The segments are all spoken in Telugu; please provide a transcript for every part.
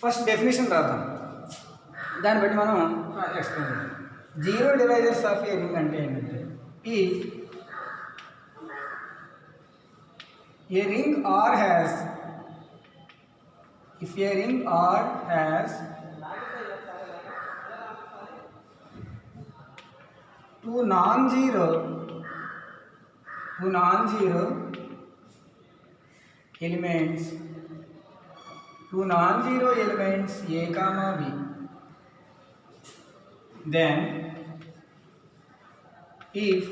ఫస్ట్ డెఫినేషన్ రాద్దాం, దాన్ని బట్టి మనం ఎక్స్ప్లెయిన్ చేద్దాం. Zero divisors of a ring అంటే ఏంటంటే, a ring R has, if a ring R has two non-zero elements, A comma B, then if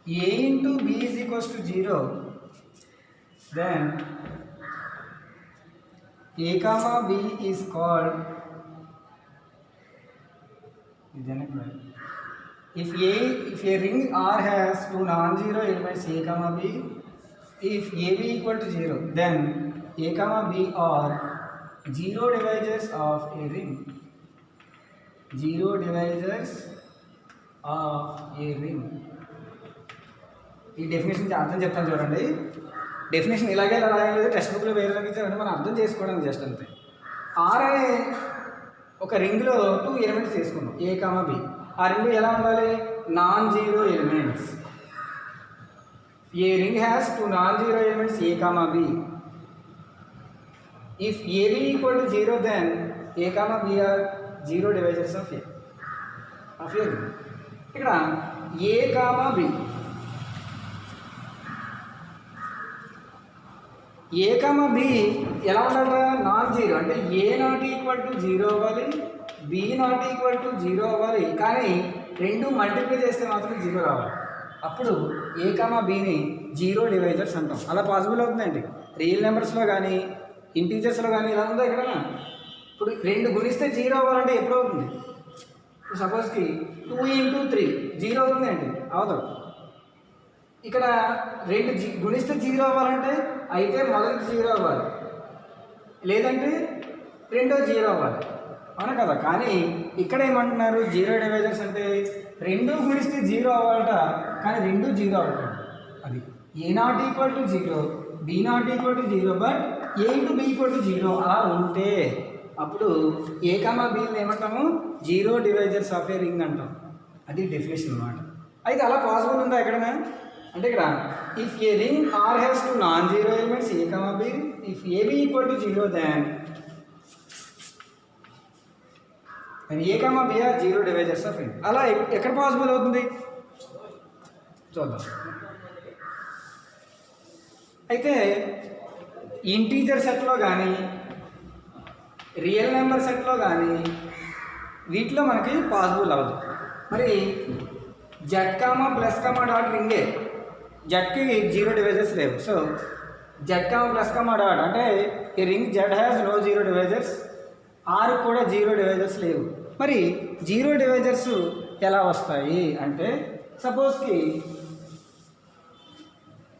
A into B is equals to 0, then A comma B is called, if a ring R has two non-zero elements A comma B, if AB equal to 0, then A comma B are zero divisors of a ring. Zero divisors of a ring. ఈ డెఫినేషన్ అర్థం చెప్తాను చూడండి. డెఫినేషన్ ఇలాగే ఇలా రాయలేదు, టెక్స్ట్ బుక్లో వేరే ఇచ్చారంటే మనం అర్థం చేసుకోవడానికి జస్ట్ అంతే. ఆర్ అనే ఒక రింగ్లో టూ ఎలిమెంట్స్ తీసుకున్నాం, ఏ కామా బి. ఆ రింగ్ ఎలా ఉండాలి? Non zero elements. A ring has two non zero elements A comma B. If A B equal to 0, then A comma B are zero divisors of a ring. ఇక్కడ A comma B, A comma B ఎలా ఉండాలి? నాన్ జీరో అంటే ఏ నాట్ ఈక్వల్ టు 0 అవ్వాలి, బి నాట్ ఈక్వల్ టు 0 అవ్వాలి, కానీ రెండు మల్టిప్లై చేస్తే మాత్రం 0 రావాలి. అప్పుడు ఏ కామా బిని జీరో డివైజర్స్ అంటాం. అలా పాసిబుల్ అవుతుందండి రియల్ నెంబర్స్లో కానీ ఇంటీజర్స్లో కానీ. ఇలా ఉందా ఎక్కడైనా? ఇప్పుడు రెండు గుణిస్తే 0 అవ్వాలంటే ఎప్పుడు అవుతుంది? ఇప్పుడు సపోజ్కి 2 into 3 0 అవుతుంది అండి, అవదు. ఇక్కడ రెండు గుణిస్తే 0 అవ్వాలంటే అయితే మొదటి 0 అవ్వాలి, లేదంటే రెండో 0 అవ్వాలి, అవునా కదా? కానీ ఇక్కడ ఏమంటున్నారు? జీరో డివైజర్స్ అంటే రెండు గుణిస్తే 0 అవ్వాలట, కానీ రెండు 0 అవుతుంది. అది A not equal to 0, B not equal to 0, but A into B equal to 0 అలా ఉంటే అప్పుడు ఏ కామా బిని ఏమంటాము? Zero divisors of a ring అంటాం. అది డెఫినేషన్ అన్నమాట. అయితే అలా పాసిబుల్ ఉందా ఎక్కడైనా అంటే? ఇక్కడ if a ring R has two non zero elements A comma B, if A B equal to 0, then A comma B are zero divisors of ring. అలా ఎక్కడ పాసిబుల్ అవుతుంది చూద్దాం. అయితే ఇంటీజర్ సెట్లో కానీ రియల్ నెంబర్ సెట్లో కానీ వీటిలో మనకి పాసిబుల్ అవ్వదు. మరి Z comma plus comma dot రింగే, జెడ్కి జీరో డివైజర్స్ లేవు. So Z comma plus comma dot అంటే ఈ ring Z has no zero divisors, or కూడా జీరో డివైజర్స్ లేవు. మరి జీరో డివైజర్స్ ఎలా వస్తాయి అంటే, సపోజ్కి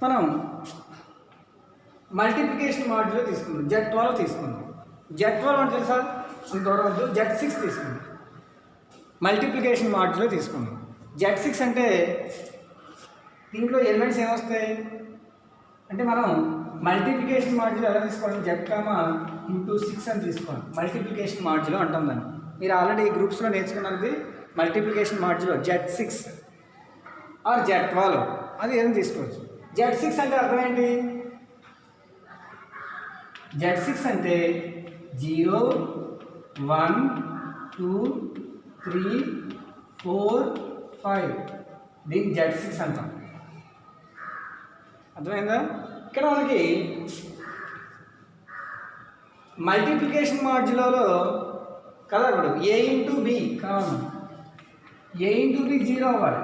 మనం మల్టిప్లికేషన్ మాడ్యూల్ తీసుకుందాం, Z12 తీసుకుందాం. Z12 అంటే తెలుసా? చూడవద్దు, Z6 తీసుకుందాం. మల్టిప్లికేషన్ మాడ్యూల్ తీసుకుందాం. Z6 అంటే దీంట్లో ఎలిమెంట్స్ ఏమొస్తాయి అంటే, మనం మల్టిప్లికేషన్ మాడ్యూల్ ఎలా తీసుకోవాలి? Z కామా ఇంటూ 6 అని తీసుకోవాలి. మల్టిప్లికేషన్ మాడ్యూల్ అంటాం దాన్ని. మీరు ఆల్రెడీ ఈ గ్రూప్స్లో నేర్చుకున్నది multiplication module Z6 are Z12, అది ఏదైనా తీసుకోవచ్చు. Z6 అంటే అర్థం ఏంటి? Z6 అంటే 0 1 2 3 4 5, దీన్ని Z6 అంటాం. అర్థమైందా? ఇక్కడ మనకి మల్టిప్లికేషన్ మాడ్యులలో కదా, ఇప్పుడు ఏ ఇంటూ బి కావాలి, ఏ ఇంటూ బి 0 అవ్వాలి,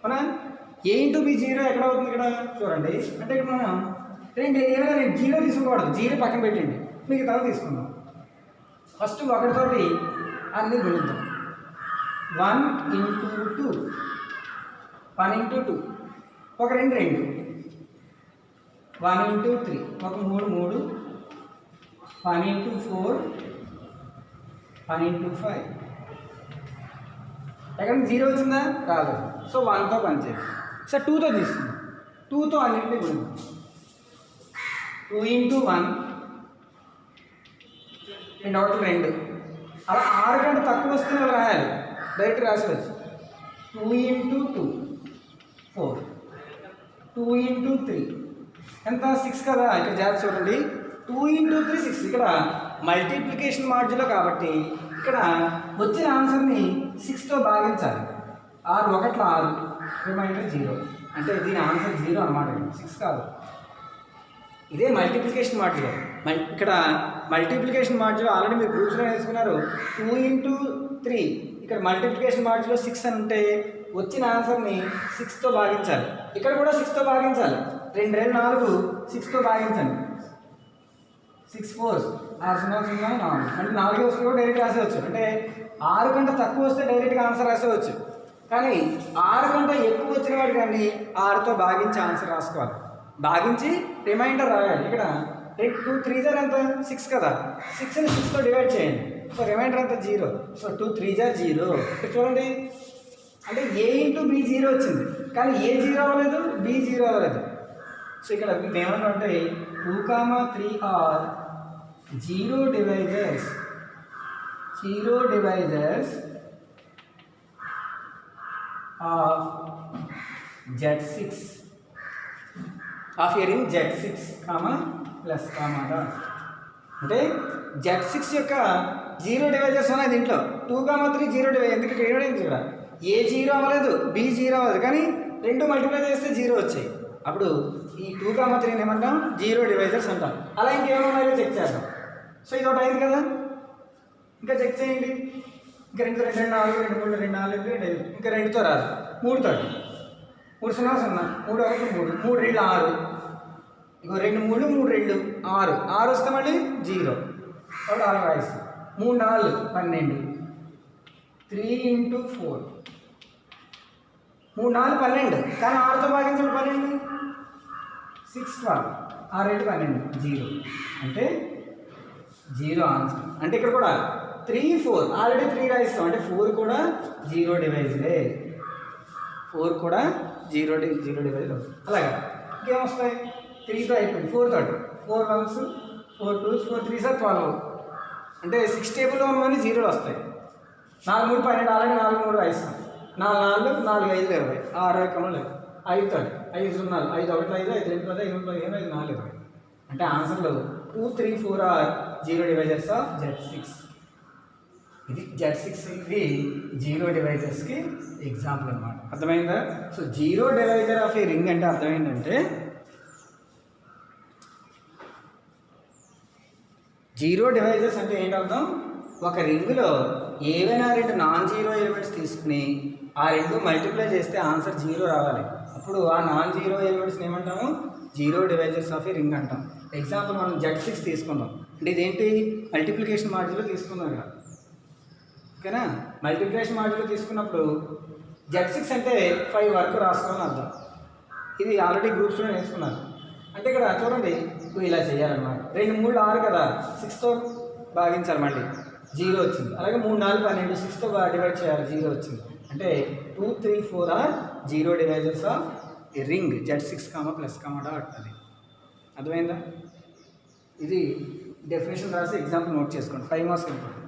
అవునా? ఏ ఇంటూ బి 0 ఎక్కడ అవుతుంది? ఇక్కడ చూడండి. అంటే ఇక్కడ మనం ఏమైనా 0 తీసుకోకూడదు, 0 పక్కన పెట్టండి, మీకు తర్వాత తీసుకుందాం. ఫస్ట్ ఒకటితోటి అన్నీ గుణిద్దాం. 1 into 2, 1 into 2, ఒక 2 2, 1 into 3, ఒక 3 3, 1 into 4, 1 into 5. ఎక్కడ 0 వచ్చిందా? రాలేదు. సో 1తో పనిచేయాలి. సో 2తో తీసుకుందాం. 2తో అన్నింటినీ గుణిద్దాం. 2 into 1, రెండు ఒకటి రెండు, అలా 6 కంటే తక్కువ వస్తేనే అలా రాయాలి, డైరెక్ట్ రాసుకోవచ్చు. 2 into 2 4, 2 into 3 ఎంత 6 కదా. ఇక్కడ జాగ్రత్త చూడండి, 2 into 3 6. ఇక్కడ మల్టిప్లికేషన్ మాడ్యులో కాబట్టి ఇక్కడ వచ్చిన ఆన్సర్ని 6తో భాగించాలి. 6 ఒకట్ల 6, రిమైండర్ 0. అంటే దీని ఆన్సర్ 0 అన్నమాట, 6 కాదు. ఇదే మల్టిప్లికేషన్ మాడ్యులో. ఇక్కడ మల్టిప్లికేషన్ మాడ్యులో ఆల్రెడీ మీరు గ్రూప్స్లో వేసుకున్నారు. 2 into 3 ఇక్కడ మల్టిప్లికేషన్ మాడ్యులో 6 అని ఉంటే వచ్చిన ఆన్సర్ని 6తో భాగించాలి. ఇక్కడ కూడా 6తో భాగించాలి. 2 2 4, 6తో భాగించండి. 6 4 6 0 0 4 అంటే 4 వస్తే కూడా డైరెక్ట్ రాసేవచ్చు. అంటే 6 కంటే తక్కువ వస్తే డైరెక్ట్గా ఆన్సర్ రాసేవచ్చు. కానీ 6 కంటే ఎక్కువ వచ్చిన వాడు కానీ 6తో భాగించి ఆన్సర్ రాసుకోవాలి. భాగించి రిమైండర్ రాయాలి. ఇక్కడ 2 3 జార్ ఎంత 6 కదా, 6ని 6తో డివైడ్ చేయండి. సో రిమైండర్ ఎంత 0. సో 2 3 జార్ 0. ఇక్కడ చూడండి, అంటే A into B 0 వచ్చింది, కానీ A 0 అవ్వలేదు, B 0 అవ్వలేదు. సో ఇక్కడ ఏమన్నా అంటే 2, 3 are 0 divisors of Z6 of a ring Z6 plus dot. అంటే Z6 యొక్క 0 డివైజర్స్ ఉన్నాయి దీంట్లో. 2, 3 0 డివైజర్. ఎందుకు ఏమైంది ఇక్కడ A 0 అవ్వలేదు, B 0 అవ్వలేదు, కానీ 2 మల్టిప్లై చేస్తే 0 వచ్చాయి. అప్పుడు ఈ 2, 3 ఏమంటాం 0 డివైజర్స్ అంటాం. అలా ఇంకేమన్నాయో చెక్ చేద్దాం. సో ఇది ఒకటి అయింది కదా, ఇంకా చెక్ చేయండి. ఇంకా 2 2 2 4 2 3 2 4 2 ఇంకా 2తో రాదు, 3తో 3 0 0 3 1 3 3 2 6 ఇంకో 2 3 3 2 6 6 వస్తే మళ్ళీ 0 కాబట్టి 6 రాయిస్తాం. 3 4 12 3 into 4 3 4 12, కానీ 6తో భాగించండి 12 6 12 6 8 12 0 అంటే 0 ఆన్సర్. అంటే ఇక్కడ కూడా 3 4 ఆల్రెడీ 3 రాయిస్తాం, అంటే 4 కూడా 0 డివైజరే. 4 కూడా 0 డివైజర్ అవుతుంది. అలాగే ఇంకేమొస్తాయి, 3తో అయిపోయింది, 4 4 1s 4 2s 4 3s 12. అంటే 6 టేబుల్లో ఉన్నవన్నీ 0 వస్తాయి. 4 3 12 ఆల్రెడీ 4 3 రాయిస్తాం. 4 4 4 5 20 6 1 లేదు 5 5 0 5 1 5 5 2 10 5 5 5 4 20. అంటే ఆన్సర్లో 2 3 4 ఆర్ 0 డివైజర్స్ ఆఫ్ Z6. ఇది Z6 ఇది 0 డివైజర్స్కి ఎగ్జాంపుల్ అనమాట. అర్థమైందా? So 0 divisor of a ring అంటే అర్థం ఏంటంటే 0 డివైజర్స్ అంటే ఏంటర్థం, ఒక రింగులో ఏవైనా 2 నాన్ జీరో ఎలిమెంట్స్ తీసుకుని ఆ 2 మల్టిప్లై చేస్తే ఆన్సర్ 0 రావాలి. అప్పుడు ఆ నాన్ జీరో ఎలిమెంట్స్ని ఏమంటాము 0 డివైజర్స్ ఆఫ్ ఏ రింగ్ అంటాం. ఎగ్జాంపుల్ మనం Z6 తీసుకుందాం. అంటే ఇదేంటి మల్టిప్లికేషన్ మాడ్యులో తీసుకుందాం ఇక్కడ, ఓకేనా. మల్టిప్లికేషన్ మాడ్యులో తీసుకున్నప్పుడు Z6 అంటే 5 వరకు రాసుకోవాలని అర్థం. ఇది ఆల్రెడీ గ్రూప్స్లో నేర్చుకున్నాను. అంటే ఇక్కడ చూడండి ఇలా చేయాలన్నమాట. 2 3 6 కదా, 6తో భాగించాలి, మళ్ళీ 0 వచ్చింది. అలాగే 3 4 12 6తో డివైడ్ చేయాలి, 0 వచ్చింది. అంటే 2 3 4 are 0 divisors of a ring Z6 plus dot. అది అర్థమైందా? ఇది డెఫినేషన్ రాసి ఎగ్జాంపుల్ నోట్ చేసుకోండి. 5 మార్క్స్ ఇంపార్టెంట్.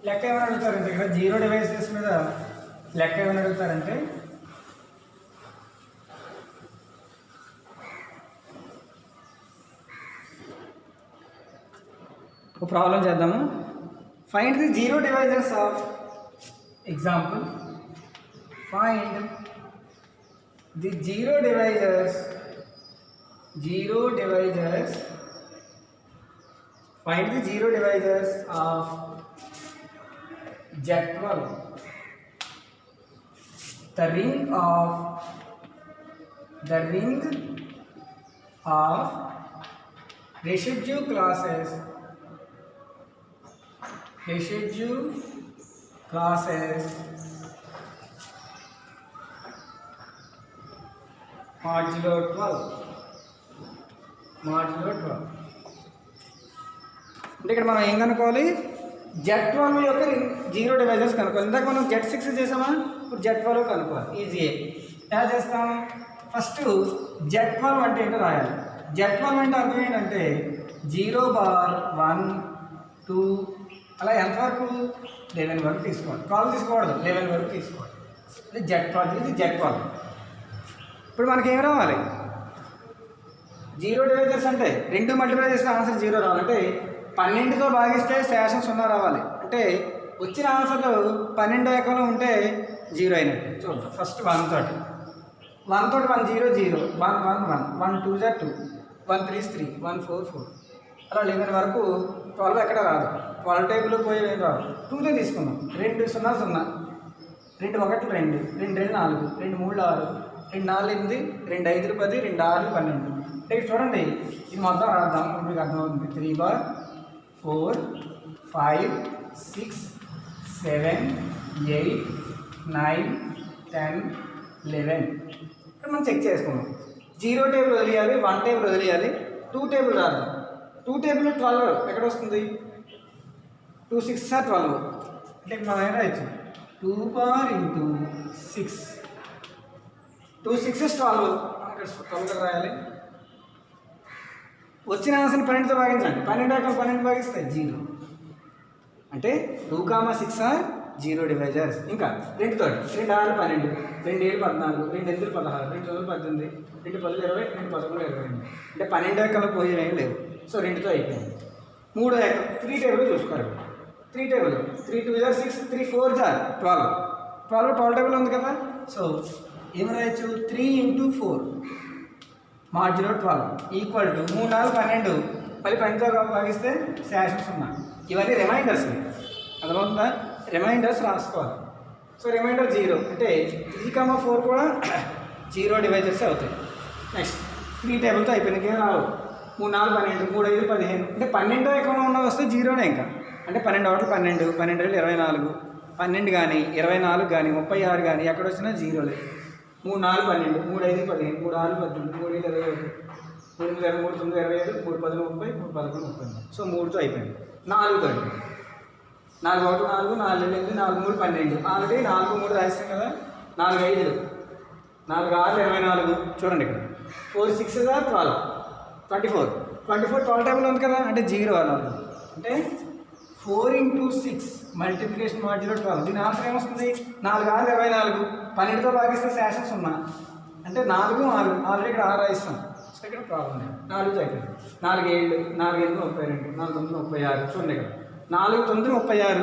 లెక్క ఏమైనా అడుగుతారంటే ఇక్కడ 0 డివైజెస్ మీద లెక్క ఏమైనా అడుగుతారంటే ఒక ప్రాబ్లం చేద్దాము. Find the 0 divisors of example. Find the 0 divisors find the 0 divisors of Z12 the ring of residue classes modulo 12 అంటే ఇక్కడ మనం ఏం కనుక్కోవాలి, Z12 యొక్క జీరో డివైజర్స్ కనుక్కోవాలి. ఇందాక మనం Z6 చేసామా, ఇప్పుడు Z12 కనుక్కోవాలి. ఈజీయే. ఎలా చేస్తాం, ఫస్ట్ Z12 అంటే ఏంటో రాయాలి. Z12 అంటే అర్థం ఏంటంటే 0 బార్ 1 2 అలా ఎంతవరకు 11 వరకు తీసుకోవాలి. కాల్ తీసుకోకూడదు, 11 వరకు తీసుకోవాలి. ఇది Z12, ఇది Z12. ఇప్పుడు మనకి ఏం రావాలి, జీరో డివైజర్స్ అంటే 2 మల్టిప్లై చేస్తే ఆన్సర్ 0 రావాలంటే 12తో భాగిస్తే శేషం 0 రావాలి. అంటే వచ్చిన ఆన్సర్లు 12 ఏకంలో ఉంటే 0 అయినట్టు. చూద్దాం ఫస్ట్ 1 తోటి 1 0 0 1 1 1 1 2 2 1 3 3 1 4 4 అలా 11 వరకు 12 ఎక్కడ రాదు. 12 టేబుల్ పోయి ఏం రాదు. 2తో తీసుకున్నాం. 2 0 0 2 1 2 2 2 4 2 3 6 2 4 8 2 5 10 2 6 12. అంటే చూడండి ఇది మొత్తం రాద్దాం, మీకు అర్థమవుతుంది. 3 బార్ 4 5 6 7 8 9 10 11. ఇక్కడ మనం చెక్ చేసుకున్నాం. 0 టేబుల్ వదిలేయాలి, 1 టేబుల్ వదిలేయాలి, 2 టేబుల్ రాద్దాం. 2 టేబుల్ 12 ఎక్కడ వస్తుంది, 2 6 12. అంటే మనం ఏం రాయొచ్చు, 2 బార్ ఇంటూ 6 2 6 12 ఇక్కడ 12 రాయాలి. వచ్చిన ఆన్సర్ని 12తో భాగించండి. 12 భాగిస్తే 0. అంటే 2, 6 ఆర్ 0 డివైజర్స్. ఇంకా 2 తోటి 2 6 12 2 7 14 2 8 16 2 9 18 2 10 20 2 11 22. అంటే 12 ఏకంలో పోయేవి లేవు. సో 2తో అయిపోయింది. 3 ఏకం 3 టేబుల్ చూసుకోవాలి. 3 టేబుల్ 3 2 6 3 4 12 12 టేబుల్ ఉంది కదా. సో ఏమి రాయొచ్చు, 3 × 4 మాడ్యులో 12 ఈక్వల్ టు 3 4 12 మళ్ళీ 12తో భాగిస్తే శేషం 0. ఇవన్నీ రిమైండర్స్. అర్థమవుతుందా, రిమైండర్స్ రాసుకోవాలి. సో రిమైండర్ 0 అంటే 3, 4 కూడా 0 డివైజర్స్ అవుతాయి. నెక్స్ట్ 3 టేబుల్తో అయిపోయినాయి, ఏం రావు. 3 4 12 3 5 15 అంటే 12 ఎక్కడ ఉన్న వస్తే 0నే ఇంకా. అంటే 12 1 12 12 24 12 కానీ 24 కానీ 36 కానీ ఎక్కడ వచ్చినా 0లే. 3 4 12 3 5 15 3 6 18 3 7 21 3 8 23 9 27 3 10 30 3 11 30. సో 3తో అయిపోయింది. 4 తోటి 4 1 4 4 8 4 3 12 ఆల్రెడీ 4 3 రాయిస్తాం కదా. 4 5 4 6 24 చూడండి ఇక్కడ 4 6 12 24 12 టేబుల్ ఉంది కదా. అంటే 0 అన్నారు. అంటే 4 × 6 మల్టిప్లికేషన్ మాడ్యులో 12. దీని ఆన్సర్ ఏమొస్తుంది, 4 6 24 12తో భాగిస్తే శేషం 0. అంటే 4 6 ఆల్రెడీ ఇక్కడ 6 రాయిస్తాం. సో ఇక్కడ ప్రాబ్లం లేదు. 4తో అయిపోయింది. 4 7 4 8 32 4 9 36 చూడండి ఇక్కడ 4 9 36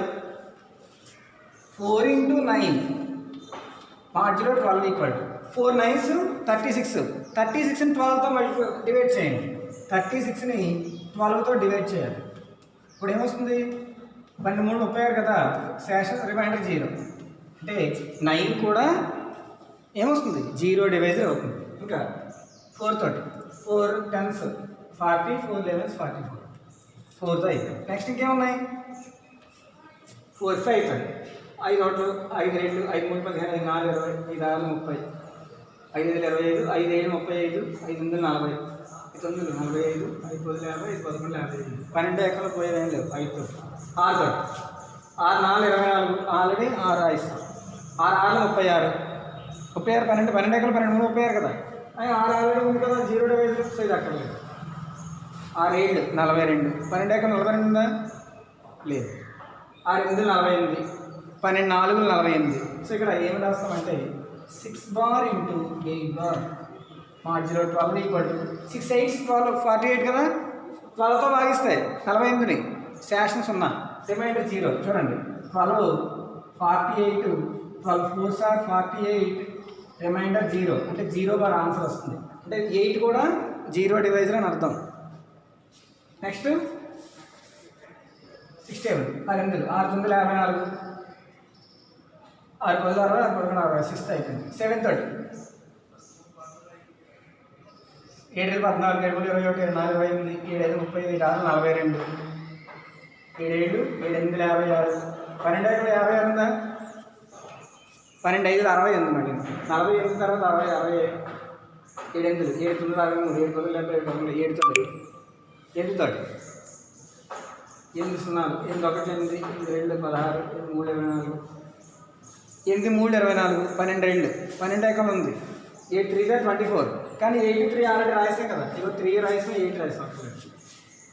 4 × 9 మాడ్యులో 12 ఈక్వల్ 4 9s 36. 36ని 12తో డివైడ్ చేయండి. 36ని 12తో డివైడ్ చేయాలి. ఇప్పుడు ఏమొస్తుంది, 12 3 36 కదా. శేషం రిమైండర్ 0. అంటే 9 కూడా ఏమొస్తుంది, 0 డివైజర్ అవుతుంది. ఇంకా 4 తోటి 4 10s 40 4 11s 44 4తో అయిపోయింది. నెక్స్ట్ ఇంకేమున్నాయి, 4 5 తోటి 5 1 5 2 5 3 15 5 4 20 5 6 30 5 5 25 5 7 35 5 8 40 9 45 5 10 50 5 11 55 12 ఎక్కడ పోయేవేం లేవు. 5 తోటి 6 తోటి 6 4 24 ఆల్రెడీ 6 రాయిస్తాం. 6 6 36 12 12 ఎక్కడ 12 3 36 కదా. 6 ఆల్రెడీ ఉంది కదా, 0 డివైజర్. సో ఇది అక్కర్లేదు. 6 7 42 12 ఎక్కడ 42 ఉందా, లేదు. 6 8 48 12 4 48. సో ఇక్కడ ఏం రాస్తామంటే 6 bar × 8 bar modulo 12 equal to 6 8 12 48 కదా. 12తో భాగిస్తాయి 48ని శేషం 0 రిమైండర్ 0. చూడండి 12 48 12 4s 48 రిమైండర్ 0. అంటే 0 బార్ ఆన్సర్ వస్తుంది. అంటే 8 కూడా 0 డివైజర్ అని అర్థం. నెక్స్ట్ 6 టేబుల్ 6 9 54 6 10 60 6 11 60 సిక్స్త్ అయిపోయింది 730 7 14 7 21 24 28 7 5 30 6 42 7 7 7 8 56 12 5 56 ఉందా 12 5 60 ఉంది మరి 48 తర్వాత 60 60 7 8 7 9 63 7 10 70 7 9 7 30 8 0 8 1 8 8 2 16 8 3 24 8 3 24 12 ఎక్కడ ఉంది 8 3 24 కానీ 83 ఆల్రెడీ రాసాం కదా ఇగో 3 రాసాం 8 రాసాం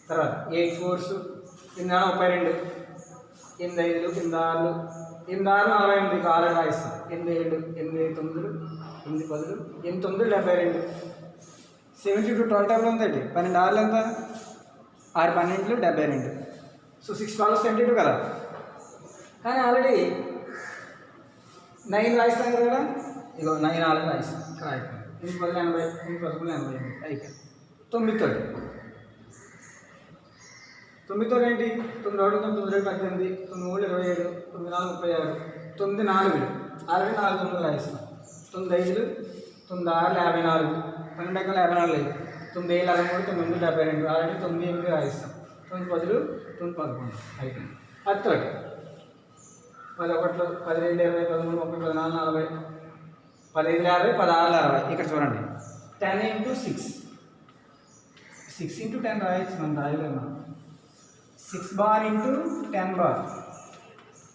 తర్వాత 8 4 కింద 32 కింద 5 కింద 6 కింద 6 48 ఆల్రెడీ రాసాం 8 7 8 9 8 10 8 9 72 72 12 టైంలో ఉందండి 12 6 ఎంత 6 12 72 సో 6 12 72 కదా కానీ ఆల్రెడీ 9 రాయిస్తాం కదా ఇగో 9 ఆల్రెడీ రాయిస్తాం ఇక్కడ అయిపోయింది 8 10 80 8 11 80 అయిపోయింది 9 తోటి 9 తోటి ఏంటి 9 1 9 2 18 9 3 27 9 4 36 9 4 ఆల్రెడీ 4 9 రాయిస్తాం 9 5 9 6 54 12 54 లేదు 9 7 13 9 72 ఆల్రెడీ 9 8 రాయిస్తాం 9 10 9 11 అయిపోయింది 10 తోటి 11 12 20 13 30 14 40 15 50 16 60 ఇక్కడ చూడండి 10 into 6 6 into 10 రాయొచ్చు మనం రాయలేము 6 bar into 10 bar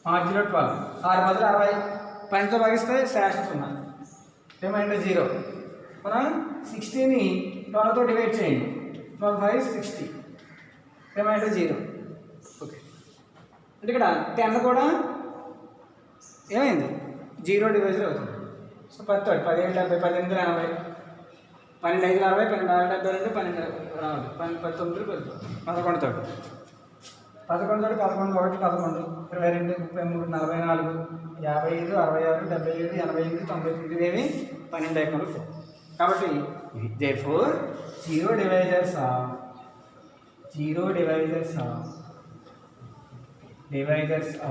5 0 12 6 10 60 10తో భాగిస్తే శాషన్స్ ఉన్నాయి రిమైండర్ 0 మనం 60ని 12తో డివైడ్ చేయండి 12 5 60 రిమైండర్ 0 ఓకే అంటే ఇక్కడ 10 కూడా ఏమైంది 0 డివైజర్ అవుతుంది సో 10 తోటి 17 70 18 80 12 5 60 12 6 72 12 రావాలి 19 11 తోటి 11 తోటి 11 1 11 22 33 44 55 66 77 88 99 ఇవేమి 12 ఎకరాలు కాబట్టి therefore 0 divisors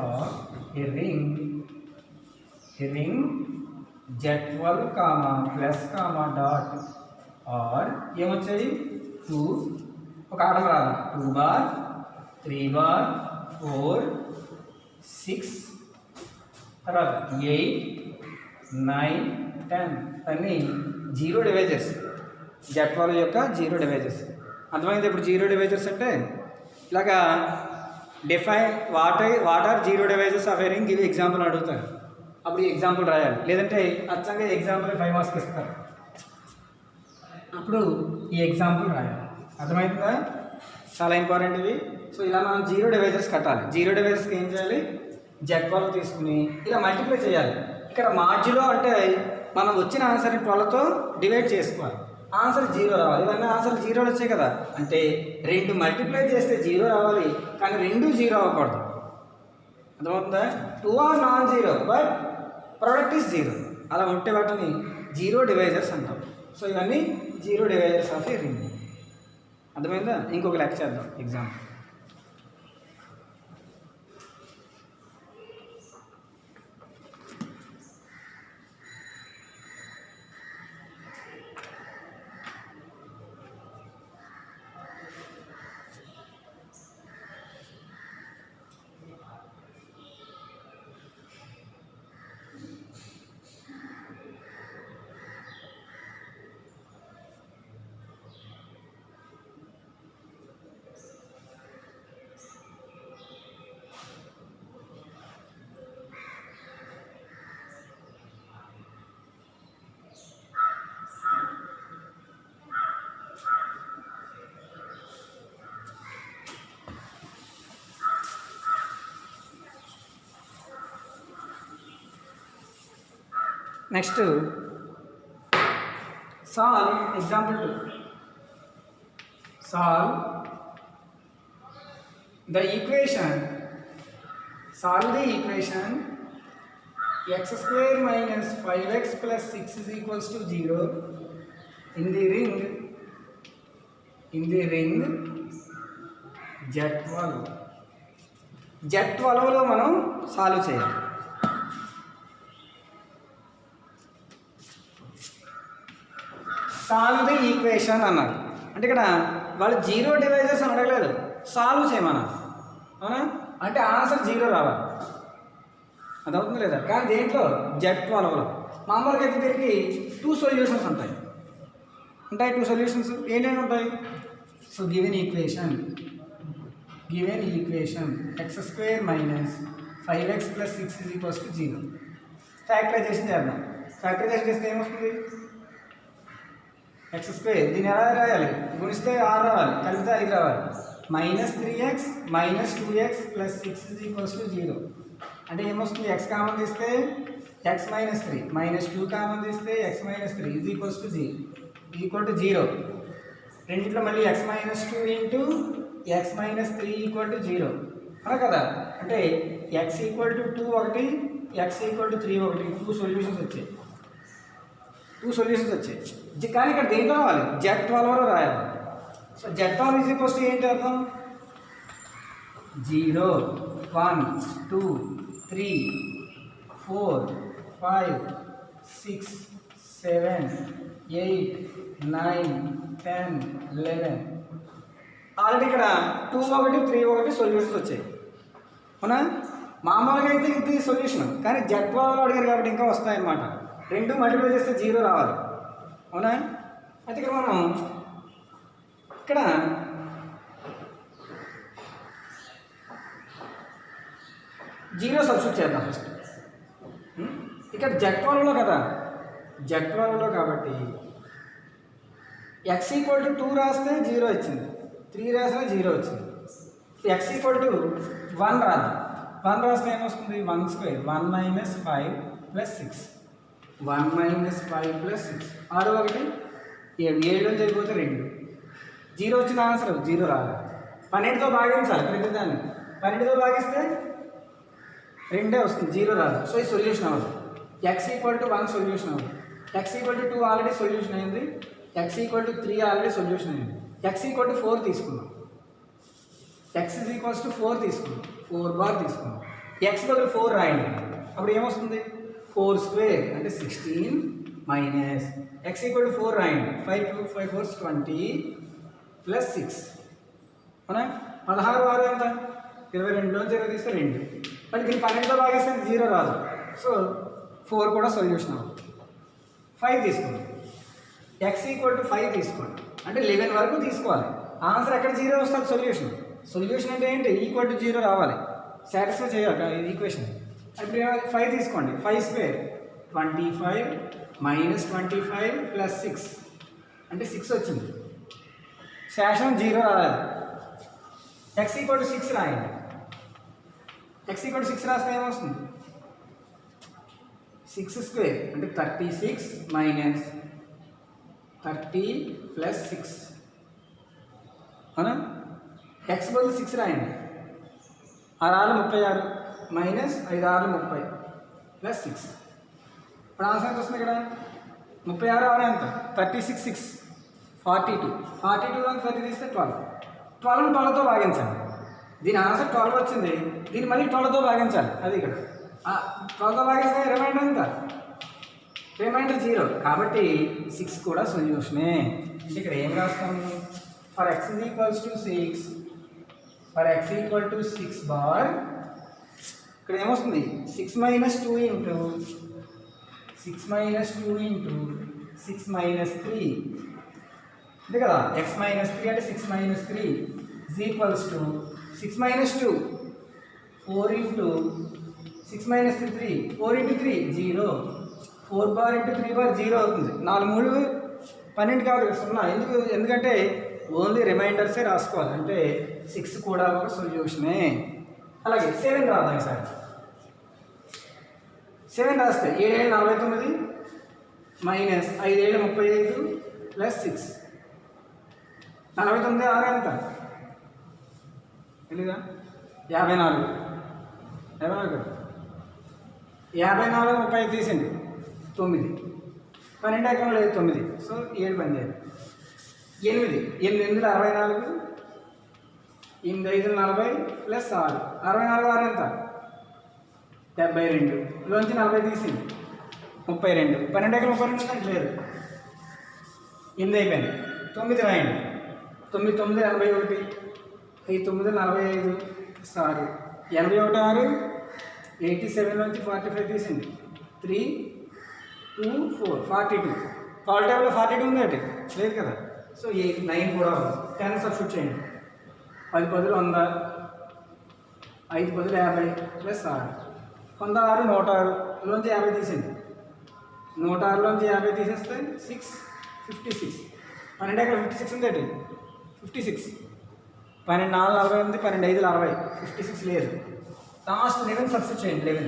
of a ring Z12 comma plus comma dot or ఏమొచ్చాయి 2 ఒక ఆర్డర్ రాదు 2 bar 3 bar 4 6 తర్వాత 8 9 10 అన్నీ 0 డివైజర్స్ Z12 యొక్క 0 డివైజర్స్ అర్థమైంది ఇప్పుడు 0 డివైజర్స్ అంటే ఇలాగా define what are 0 divisors of a ring ఇవి ఎగ్జాంపుల్ అడుగుతారు అప్పుడు ఈ ఎగ్జాంపుల్ రాయాలి లేదంటే అచ్చంగా ఎగ్జాంపుల్ 5 మార్క్స్కి ఇస్తారు అప్పుడు ఈ ఎగ్జాంపుల్ రాయాలి అర్థమవుతుందా చాలా ఇంపార్టెంట్ ఇవి సో ఇలా మనం 0 డివైజర్స్ కట్టాలి 0 డివైజర్స్కి ఏం చేయాలి Z12 తీసుకుని ఇలా మల్టిప్లై చేయాలి ఇక్కడ మార్జిలో అంటే మనం వచ్చిన ఆన్సర్ని 12తో డివైడ్ చేసుకోవాలి ఆన్సర్ 0 రావాలి ఇవన్నీ ఆన్సర్ 0 వచ్చాయి కదా అంటే 2 మల్టిప్లై చేస్తే 0 రావాలి కానీ 2 0 అవ్వకూడదు అర్థమవుతుందా 2 are non 0 but product is 0 అలా ఉంటే వాటిని 0 డివైజర్స్ అంటాం సో ఇవన్నీ 0 డివైజర్స్ ఆఫ్ ఏ రింగ్ అర్థమైందా ఇంకొక లెక్క చేద్దాం example next solve example 2 solve the equation x square minus 5x plus 6 is equals to 0 in the ring Z12 లో మనం సాల్వ్ చేయాలి సాల్వ్ ది ఈక్వేషన్ అన్నారు. అంటే ఇక్కడ వాళ్ళు జీరో డివైజెస్ అని అడగలేదు, సాల్వ్ చేయమన్నారు. అవునా? అంటే ఆన్సర్ జీరో రావాలి. అదవుతుంది లేదా? కానీ దేంట్లో Z12లో మామూలుగా అయితే దీనికి 2 సొల్యూషన్స్ ఉంటాయి. 2 సొల్యూషన్స్ ఏంటంటే ఉంటాయి. So given equation x² - 5x + 6 = 0. Factorisation చేద్దాం. ఫ్యాక్టరైజేషన్ చేస్తే ఏమొస్తుంది? x² దీన్ని ఎలా రాయాలి? గుణిస్తే 6 రావాలి, కలిపితే 5 రావాలి. -3x - 2x + 6 = 0. అంటే ఏమొస్తుంది? x కామన్ తీస్తే x - 3 -2 కామన్ తీస్తే x - 3 = 0. రెండిట్లో మళ్ళీ x - 2 ఇంటూ x - 3 = 0 అలా కదా. అంటే x = 2 ఒకటి, x = 3 ఒకటి, 2 సొల్యూషన్స్ వచ్చాయి. కానీ ఇక్కడ దేంట్లో రావాలి? Z12లో రాయాలి. సో Z12 ఏంటి అర్థం? 0 1 2 3 4 5 6 7 8 9 10 11. ఆల్రెడీ ఇక్కడ 2 ఒకటి 3 ఒకటి సొల్యూషన్స్ వచ్చాయి. అవునా? మామూలుగా అయితే ఇది సొల్యూషన్, కానీ Z12లో అడిగారు కాబట్టి ఇంకా వస్తాయన్నమాట. 2 మల్టిప్లై చేస్తే 0 రావాలి. అవునా? అయితే ఇక్కడ మనం ఇక్కడ 0 సబ్స్టిట్యూట్ చేద్దాం ఫస్ట్. ఇక్కడ Z12లో కదా, Z12లో కాబట్టి x = 2 రాస్తే 0 వచ్చింది, 3 రాస్తే 0 వచ్చింది. x = 1 రాదు, 1 రాస్తే ఏమొస్తుంది? 1² 1 - 5 + 6 1 - 5 + 6 6 1 7 7లో జరిగిపోతే 2 0 వచ్చిన ఆన్సర్ 0 రాదు. 12తో భాగించాలి ప్రతిదాన్ని. 12తో భాగిస్తే 2 వస్తుంది, 0 రాదు. సో ఈ సొల్యూషన్ అవ్వదు. x = 1 సొల్యూషన్ అవ్వదు. x = 2 ఆల్రెడీ సొల్యూషన్ అయింది, x = 3 ఆల్రెడీ సొల్యూషన్ అయింది. x = 4 తీసుకున్నాం, x = 4 తీసుకున్నాం, 4 బార్ తీసుకున్నాం. x బదులు 4 రాయండి. అప్పుడు ఏమొస్తుంది? 4² అంటే 16 మైనస్ x = 4 రాయండి. 5 2 5 4 20 + 6 అవునా? 16 6 ఎంత? 22లో 0 తీస్తే 2. మరి దీన్ని 12తో భాగిస్తే 0 రాదు. సో 4 కూడా సొల్యూషన్ అవ్వదు. 5 తీసుకోండి, x = 5 తీసుకోండి. అంటే 11 వరకు తీసుకోవాలి. ఆన్సర్ ఎక్కడ 0 వస్తుంది? సొల్యూషన్ అంటే ఏంటి? = 0 రావాలి, సాటిస్ఫై చేయాలి ఈక్వేషన్. ఇప్పుడు 5 తీసుకోండి. 5² 25 - 25 + 6 అంటే 6 వచ్చింది. శేషం 0 రాలేదు. x = 6 రాయండి. x = 6 రాస్తే ఏమొస్తుంది? 6² అంటే 36 - 30 + 6 అవునా? x బదులు 6 రాయండి. 6 36 మైనస్ 5 6 30 + 6. ఇప్పుడు ఆన్సర్ ఎంత వస్తుంది? ఇక్కడ 36 ఎంత? 36 6 42 42 30 తీస్తే 12 12తో భాగించండి. దీని ఆన్సర్ 12 వచ్చింది, దీన్ని మళ్ళీ 12తో భాగించాలి. అది ఇక్కడ 12తో భాగిస్తే రిమైండర్ ఎంత? రిమైండర్ 0. కాబట్టి 6 కూడా సొల్యూషనే. ఇక్కడ ఏం రాస్తాము? For x = 6 for x = 6 bar ఇక్కడ ఏమొస్తుంది? 6 - 2 ఇంటూ 6 - 2 ఇంటూ 6 - 3 అంతే కదా. x - 3 అంటే 6 - 3 = 6 - 2 4 into 6 - 3 3 4 into 3 0 4 bar into 3 bar 0 అవుతుంది. 4 3 12 కాదు 0. ఎందుకంటే ఓన్లీ రిమైండర్సే రాసుకోవాలి. అంటే 6 కూడా ఒక సొల్యూషనే. అలాగే 7 రాద్దాం సార్. 7 రాస్తే 7 7 49 మైనస్ 5 7 35 + 6 49 6 ఎంత? తెలీదా? 54 54 30 తీసింది 9 12 ఎక్కడ లేదు 9. సో 7 పని చేయాలి. 8 8 8 64 8 5 40 + 6 64 6 ఎంత? 72 లోంచి 40 తీసింది 32 12 ఎక్కడ 32 అంటే లేదు 8 అయిపోయింది. 9 రాయండి. 9 9 81, 5 9 45, సారీ 81 6, 87 నుంచి 45 తీసింది. 3 2 4 42. కాల్ టైంలో 42 ఉంది అంటే లేదు కదా. సో 8 9 కూడా 10 సబ్స్టిట్యూట్ చేయండి. 10 10 100, 5 10 50 ప్లస్ 6 106 106లోంచి 50 తీసింది. 106లోంచి 50 తీసేస్తే 6 56. 12 ఎక్కడ 56 ఉంది ఏంటి 56. 12 4 48, 12 5 60, 56 లేదు. లాస్ట్ 11 సబ్స్టిట్యూట్ చేయండి. 11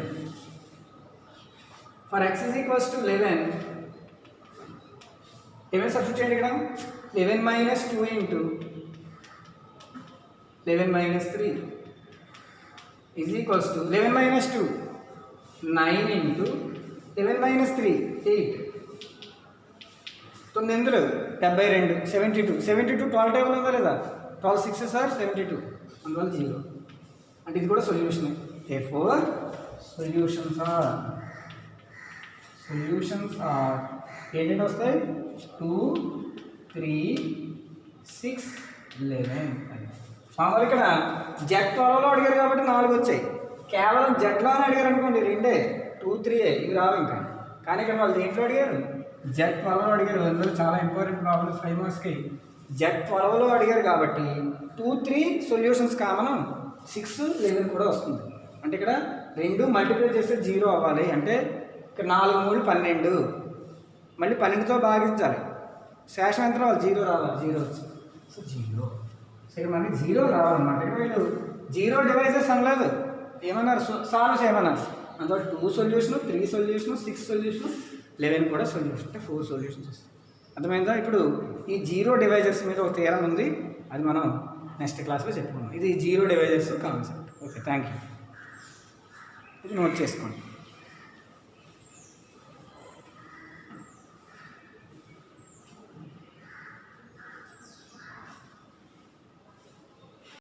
for x is equals to 11 substitute చేయండి. ఇక్కడ 11 minus 2 into 11 minus 3 is equals to 11 minus 2 9 into 11 minus 3 8. 9 ఎందులో 72 72 72 12 టేబుల్ ఉందా లేదా 12 6 సార్ 72 అందువల్ల 0 అంటే ఇది కూడా సొల్యూషన్. therefore సొల్యూషన్స్ ఆర్ ఏంటంటే వస్తాయి 2 3 6 11 అని. మామూలు ఇక్కడ Z12లో అడిగారు కాబట్టి 4 వచ్చాయి. కేవలం జెడ్లో అని అడిగారు అనుకోండి 2 2 3 ఇవి రావు ఇంకా. కానీ ఇక్కడ వాళ్ళు దేంట్లో అడిగారు Z12లో అడిగారు. అందులో చాలా ఇంపార్టెంట్ ప్రాబ్లమ్స్ 5 మార్క్స్కి Z12లో అడిగారు కాబట్టి 2 3 సొల్యూషన్స్ కామన్ 6 11 కూడా వస్తుంది. అంటే ఇక్కడ 2 మల్టిప్లై చేస్తే 0 అవ్వాలి. అంటే ఇక్కడ 4 3 12 మళ్ళీ 12తో భాగించాలి. శేషం ఎంత రావాలి 0 రావాలి. 0 వచ్చింది. సో 0 ఇక్కడ మనకి 0 రావాలన్నమాట. ఇక్కడ వీళ్ళు 0 డివైజెస్ అనలేదు. ఏమన్నారు సాల్వ్ చేయమన్నారు. అందువల్ల 2 సొల్యూషన్ 3 సొల్యూషన్ 6 సొల్యూషన్ 11 కూడా సొల్యూషన్ అంటే 4 సొల్యూషన్స్ వస్తాయి. అర్థమైందా? ఇప్పుడు ఈ 0 డివైజర్స్ మీద ఒక థియరం ఉంది. అది మనం నెక్స్ట్ క్లాస్లో చెప్పుకుందాం. ఇది 0 divisors concept. Okay, thank you. ఇది నోట్ చేసుకోండి.